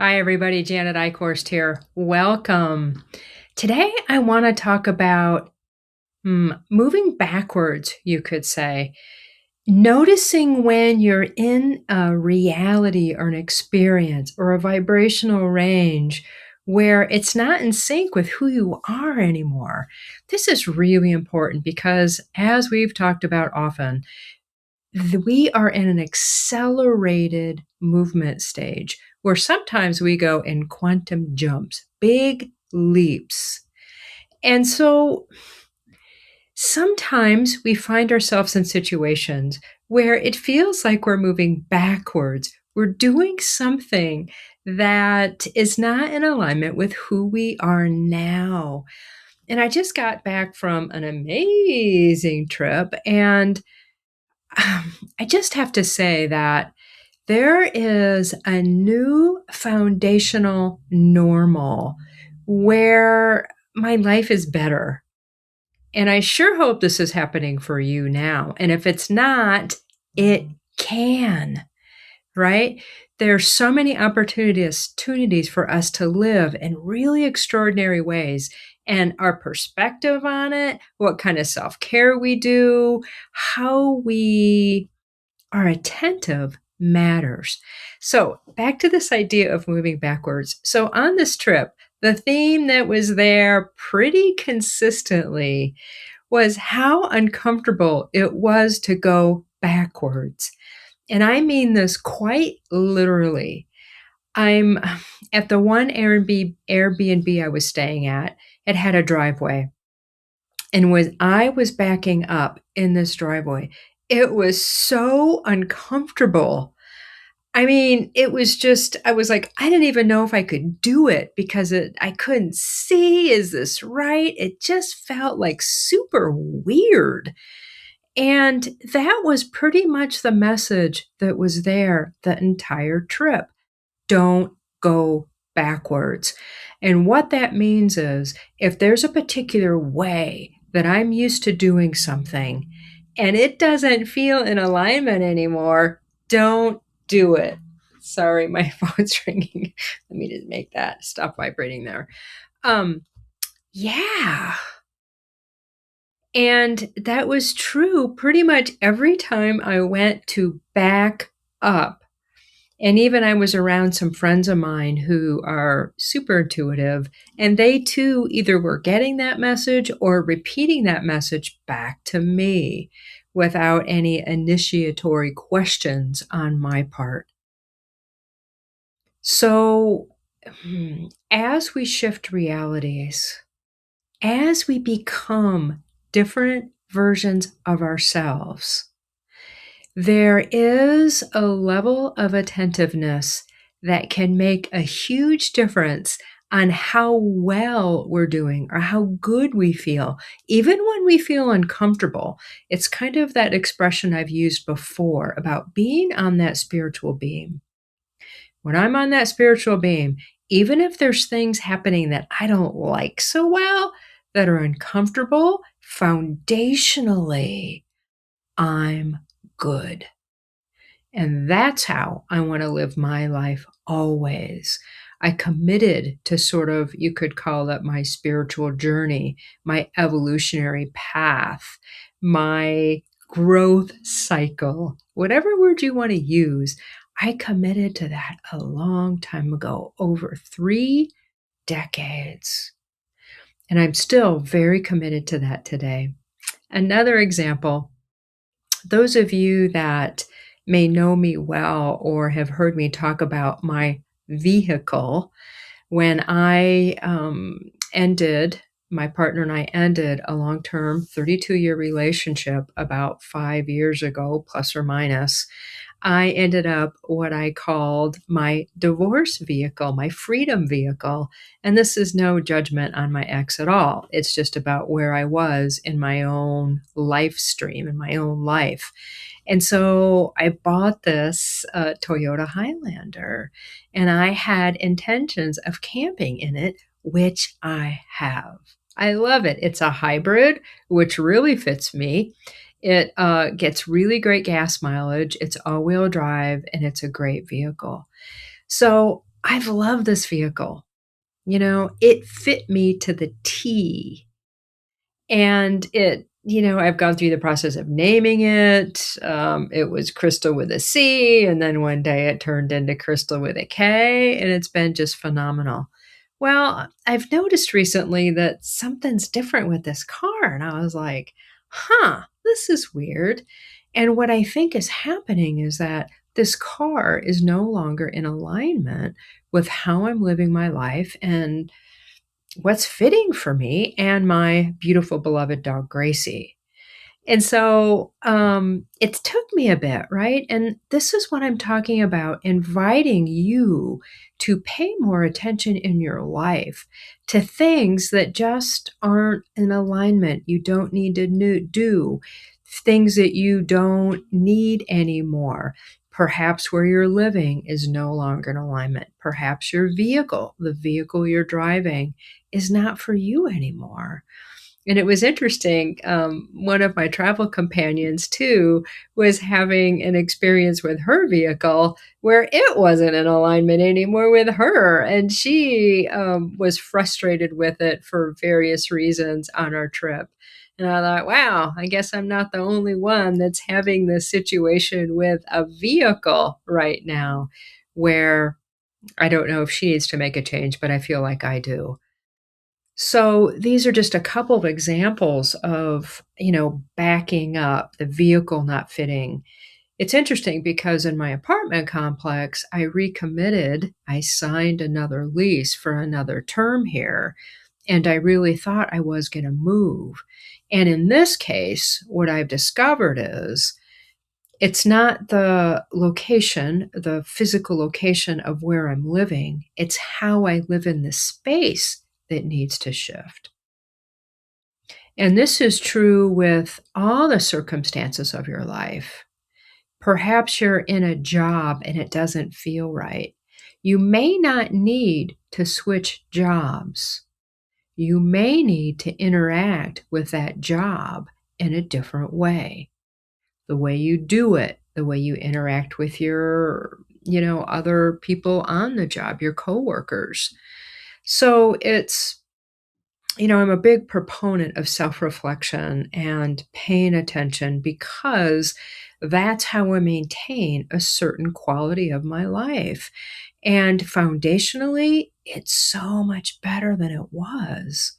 Hi, everybody. Janet Eichhorst here. Welcome. Today, I want to talk about moving backwards, you could say. Noticing when you're in a reality or an experience or a vibrational range where it's not in sync with who you are anymore. This is really important because, as we've talked about often, we are in an accelerated movement stage where sometimes we go in quantum jumps, big leaps. And so sometimes we find ourselves in situations where it feels like we're moving backwards. We're doing something that is not in alignment with who we are now. And I just got back from an amazing trip, and I just have to say that there is a new foundational normal where my life is better. And I sure hope this is happening for you now. And if it's not, it can, right? There's so many opportunities for us to live in really extraordinary ways. And our perspective on it, what kind of self care we do, how we are attentive matters. So, back to this idea of moving backwards. So, on this trip, the theme that was there pretty consistently was how uncomfortable it was to go backwards. And I mean this quite literally. I'm at the one Airbnb I was staying at, it had a driveway. And when I was backing up in this driveway, it was so uncomfortable. I mean, it was just, I was like, I didn't even know if I could do it because I couldn't see, is this right? It just felt like super weird. And that was pretty much the message that was there the entire trip. Don't go backwards. And what that means is if there's a particular way that I'm used to doing something and it doesn't feel in alignment anymore, don't do it. Sorry, my phone's ringing. Let me just make that stop vibrating there. Um, yeah. And that was true pretty much every time I went to back up. And even I was around some friends of mine who are super intuitive, and they too either were getting that message or repeating that message back to me without any initiatory questions on my part. So, as we shift realities, as we become different versions of ourselves, there is a level of attentiveness that can make a huge difference on how well we're doing or how good we feel, even when we feel uncomfortable. It's kind of that expression I've used before about being on that spiritual beam. When I'm on that spiritual beam, even if there's things happening that I don't like so well, that are uncomfortable, foundationally, I'm good. And that's how I want to live my life always. I committed to sort of, you could call it my spiritual journey, my evolutionary path, my growth cycle, whatever word you want to use. I committed to that a long time ago, over 3 decades. And I'm still very committed to that today. Another example, those of you that may know me well or have heard me talk about my vehicle, when I ended, my partner and I ended a long term 32-year relationship about 5 years ago, plus or minus. I ended up what I called my divorce vehicle, my freedom vehicle. And this is no judgment on my ex at all. It's just about where I was in my own life stream, in my own life. And so I bought this Toyota Highlander, and I had intentions of camping in it, which I have. I love it. It's a hybrid, which really fits me. It gets really great gas mileage. It's all-wheel drive, and it's a great vehicle. So I've loved this vehicle. It fit me to the T. And I've gone through the process of naming it. It was Crystal with a C, and then one day it turned into Crystal with a K, and it's been just phenomenal. Well, I've noticed recently that something's different with this car, and I was like, huh, this is weird. And what I think is happening is that this car is no longer in alignment with how I'm living my life and what's fitting for me and my beautiful beloved dog Gracie. And so it took me a bit, right? And this is what I'm talking about, inviting you to pay more attention in your life to things that just aren't in alignment. You don't need to do things that you don't need anymore. Perhaps where you're living is no longer in alignment. Perhaps your vehicle, the vehicle you're driving, is not for you anymore. And it was interesting. One of my travel companions, too, was having an experience with her vehicle where it wasn't in alignment anymore with her. And she was frustrated with it for various reasons on our trip. And I thought, wow, I guess I'm not the only one that's having this situation with a vehicle right now where I don't know if she needs to make a change, but I feel like I do. So these are just a couple of examples of, backing up, the vehicle not fitting. It's interesting because in my apartment complex, I recommitted, I signed another lease for another term here, and I really thought I was going to move. And in this case, what I've discovered is it's not the location, the physical location of where I'm living, it's how I live in this space that needs to shift. And this is true with all the circumstances of your life. Perhaps you're in a job and it doesn't feel right. You may not need to switch jobs. You may need to interact with that job in a different way. The way you do it, the way you interact with your, other people on the job, your coworkers. So I'm a big proponent of self reflection and paying attention because that's how I maintain a certain quality of my life. And foundationally, it's so much better than it was.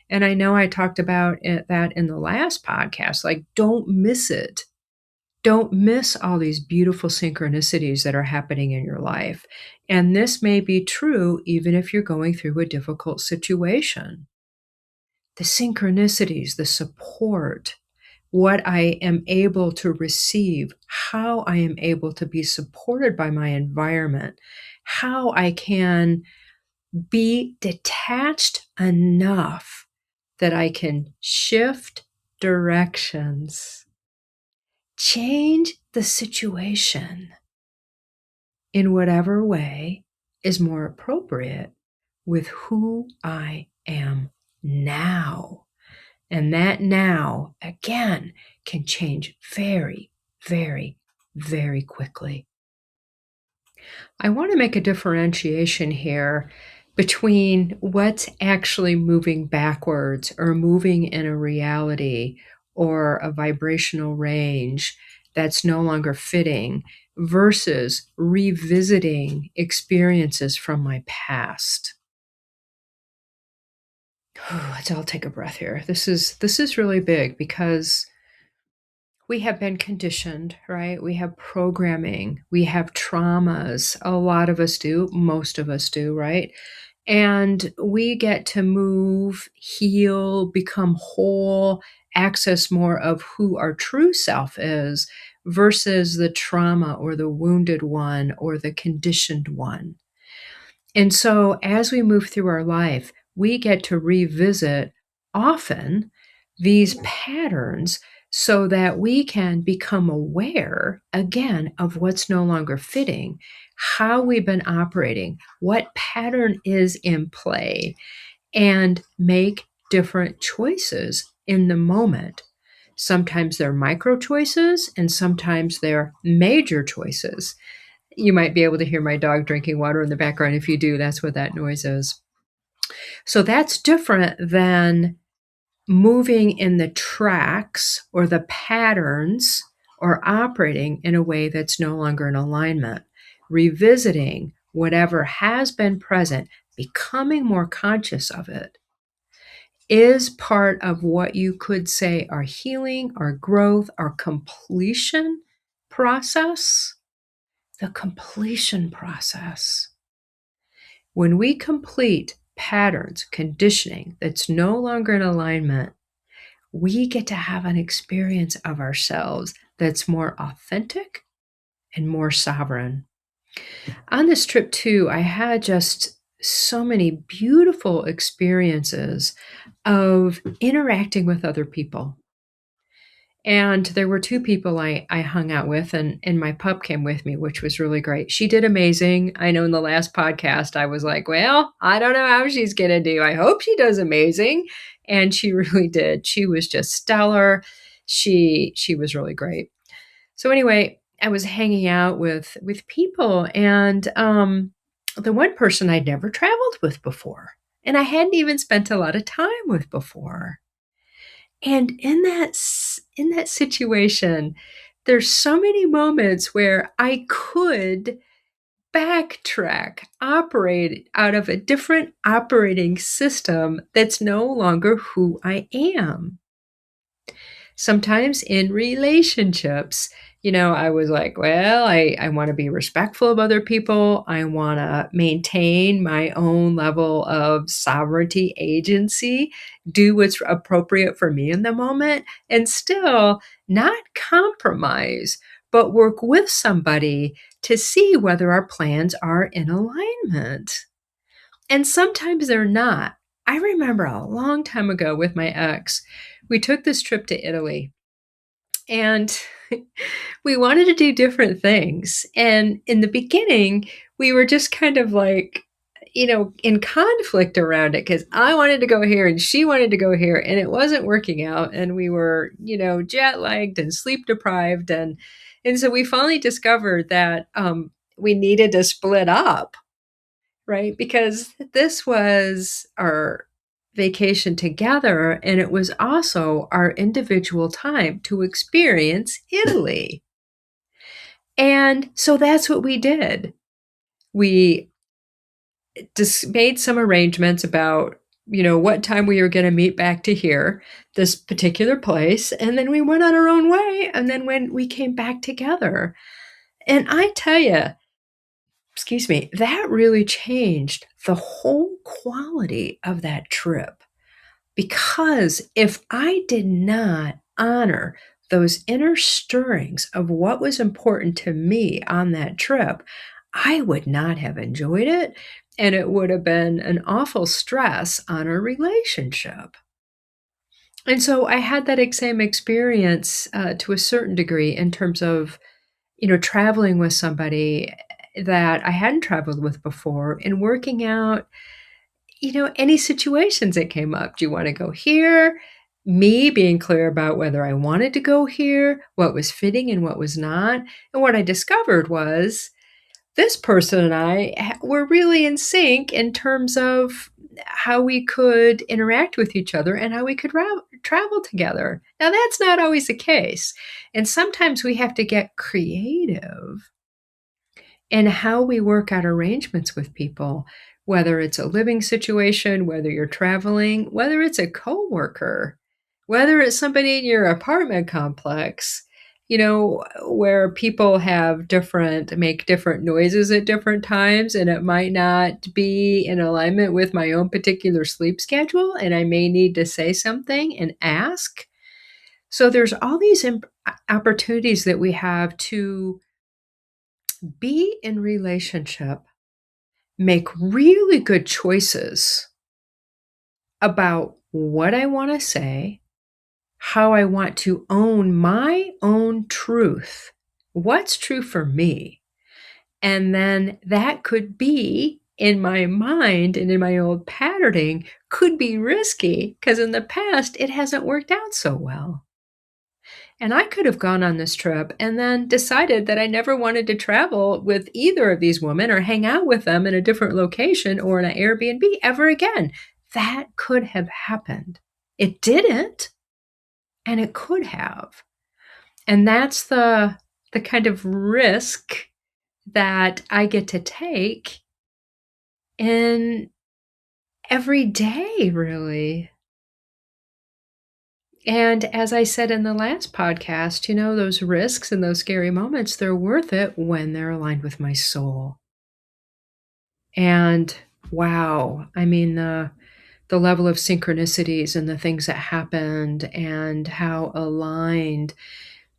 And I know I talked about that in the last podcast. Like, don't miss it. Don't miss all these beautiful synchronicities that are happening in your life. And this may be true even if you're going through a difficult situation. The synchronicities, the support, what I am able to receive, how I am able to be supported by my environment, how I can be detached enough that I can shift directions, change the situation in whatever way is more appropriate with who I am now. And that now, again, can change very, very, very quickly. I want to make a differentiation here between what's actually moving backwards or moving in a reality or a vibrational range that's no longer fitting versus revisiting experiences from my past. Let's all take a breath here. This is really big because we have been conditioned, right? We have programming, we have traumas. A lot of us do, most of us do, right? And we get to move, heal, become whole, access more of who our true self is versus the trauma or the wounded one or the conditioned one. And so as we move through our life, we get to revisit often these patterns so that we can become aware again of what's no longer fitting, how we've been operating, what pattern is in play, and make different choices in the moment. Sometimes they're micro choices and sometimes they're major choices. You might be able to hear my dog drinking water in the background. If you do, that's what that noise is. So that's different than moving in the tracks or the patterns or operating in a way that's no longer in alignment. Revisiting whatever has been present, becoming more conscious of it, is part of what you could say our healing, our growth, our completion process. The completion process. When we complete patterns, conditioning that's no longer in alignment, we get to have an experience of ourselves that's more authentic and more sovereign. On this trip, too, I had just so many beautiful experiences of interacting with other people. And there were two people I hung out with, and my pup came with me, which was really great. She did amazing. I know in the last podcast, I was like, well, I don't know how she's going to do. I hope she does amazing. And she really did. She was just stellar. She was really great. So anyway, I was hanging out with people, and the one person I'd never traveled with before, and I hadn't even spent a lot of time with before. And in that situation, there's so many moments where I could backtrack, operate out of a different operating system that's no longer who I am. Sometimes in relationships, I was like, well, I want to be respectful of other people. I want to maintain my own level of sovereignty, agency, do what's appropriate for me in the moment, and still not compromise, but work with somebody to see whether our plans are in alignment. And sometimes they're not. I remember a long time ago with my ex, we took this trip to Italy, and we wanted to do different things. And in the beginning, we were just kind of like, in conflict around it, because I wanted to go here and she wanted to go here, and it wasn't working out. And we were, jet lagged and sleep deprived. And so we finally discovered that we needed to split up, right? Because this was our vacation together, and it was also our individual time to experience Italy. And so that's what we did. We just made some arrangements about, what time we were going to meet back to here, this particular place. And then we went on our own way. And then when we came back together, and I tell you, excuse me, that really changed the whole quality of that trip. Because if I did not honor those inner stirrings of what was important to me on that trip, I would not have enjoyed it, and it would have been an awful stress on our relationship. And so I had that same experience to a certain degree in terms of, traveling with somebody that I hadn't traveled with before and working out, any situations that came up. Do you want to go here? Me being clear about whether I wanted to go here, what was fitting and what was not. And what I discovered was this person and I were really in sync in terms of how we could interact with each other and how we could travel together. Now, that's not always the case. And sometimes we have to get creative in how we work out arrangements with people, whether it's a living situation, whether you're traveling, whether it's a coworker, whether it's somebody in your apartment complex, where people make different noises at different times, and it might not be in alignment with my own particular sleep schedule, and I may need to say something and ask. So there's all these opportunities that we have to be in relationship, make really good choices about what I want to say, how I want to own my own truth, what's true for me. And then that could be in my mind and in my old patterning, could be risky because in the past it hasn't worked out so well. And I could have gone on this trip and then decided that I never wanted to travel with either of these women or hang out with them in a different location or in an Airbnb ever again. That could have happened. It didn't, and it could have. And that's the kind of risk that I get to take in every day, really. And as I said in the last podcast, those risks and those scary moments, they're worth it when they're aligned with my soul. And wow, I mean, the level of synchronicities and the things that happened and how aligned.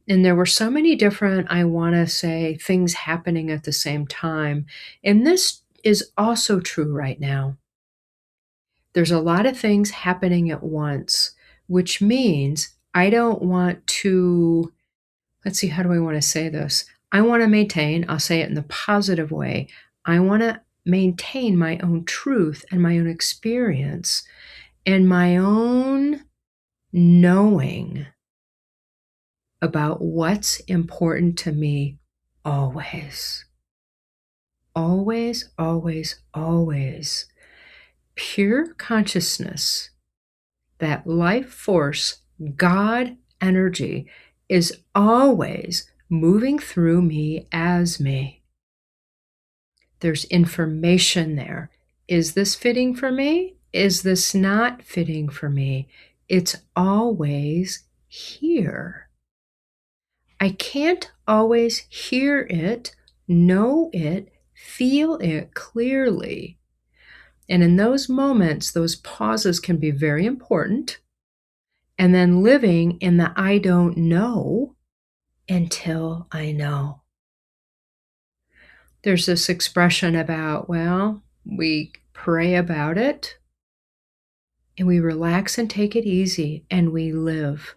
And there were so many different, I want to say, things happening at the same time. And this is also true right now. There's a lot of things happening at once, which means I don't want to, let's see, how do I want to say this? I want to maintain, I'll say it in the positive way, I want to maintain my own truth and my own experience and my own knowing about what's important to me always. Always, always, always. Pure consciousness, that life force, God energy, is always moving through me as me. There's information there. Is this fitting for me? Is this not fitting for me? It's always here. I can't always hear it, know it, feel it clearly. And in those moments, those pauses can be very important. And then living in the I don't know until I know. There's this expression about, well, we pray about it and we relax and take it easy and we live.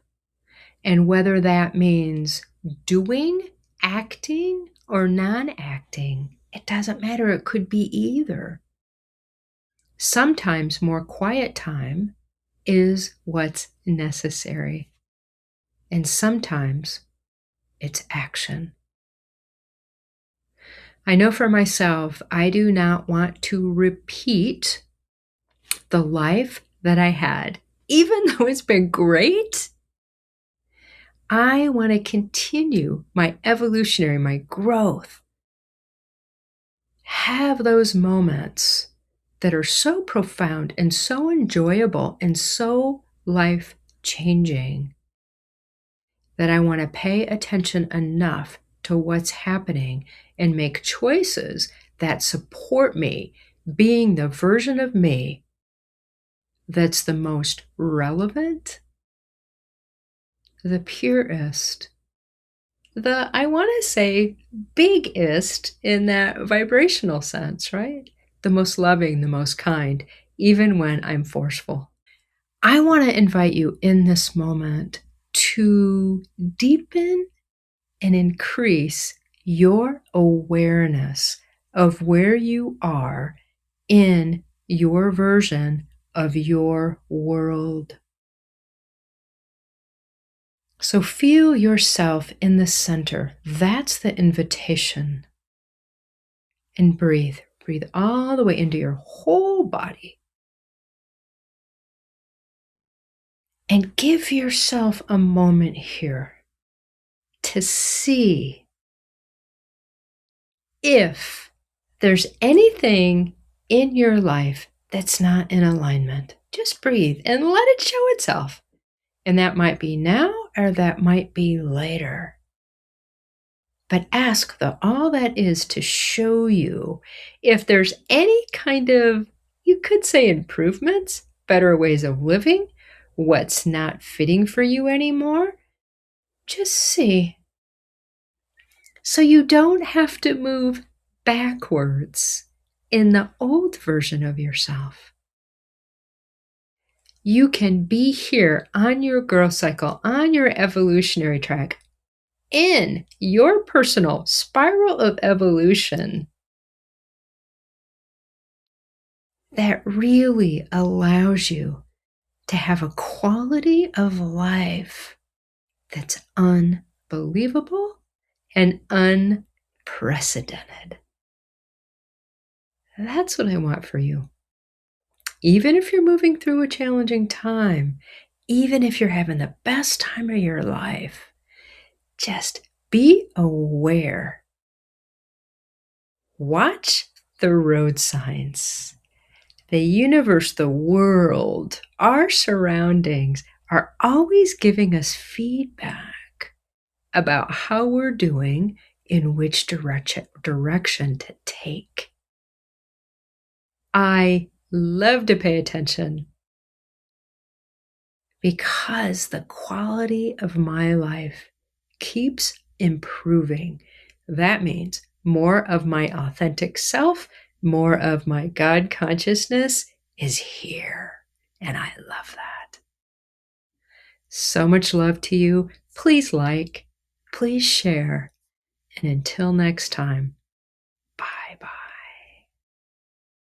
And whether that means doing, acting, or non-acting, it doesn't matter. It could be either. Sometimes more quiet time is what's necessary. And sometimes it's action. I know for myself, I do not want to repeat the life that I had. Even though it's been great, I want to continue my evolutionary, my growth. Have those moments that are so profound and so enjoyable and so life-changing that I want to pay attention enough to what's happening and make choices that support me being the version of me that's the most relevant, the purest, I want to say biggest in that vibrational sense, right? The most loving, the most kind, even when I'm forceful. I want to invite you in this moment to deepen and increase your awareness of where you are in your version of your world. So feel yourself in the center. That's the invitation. And breathe. Breathe all the way into your whole body. And give yourself a moment here to see if there's anything in your life that's not in alignment. Just breathe and let it show itself. And that might be now or that might be later. But ask the all that is to show you if there's any kind of, you could say, improvements, better ways of living, what's not fitting for you anymore. Just see. So you don't have to move backwards in the old version of yourself. You can be here on your growth cycle, on your evolutionary track, in your personal spiral of evolution that really allows you to have a quality of life that's unbelievable and unprecedented. That's what I want for you. Even if you're moving through a challenging time, even if you're having the best time of your life, just be aware. Watch the road signs. The universe, the world, our surroundings are always giving us feedback about how we're doing, in which direction to take. I love to pay attention because the quality of my life keeps improving. That means more of my authentic self, more of my God consciousness is here. And I love that. So much love to you. Please like, please share. And until next time,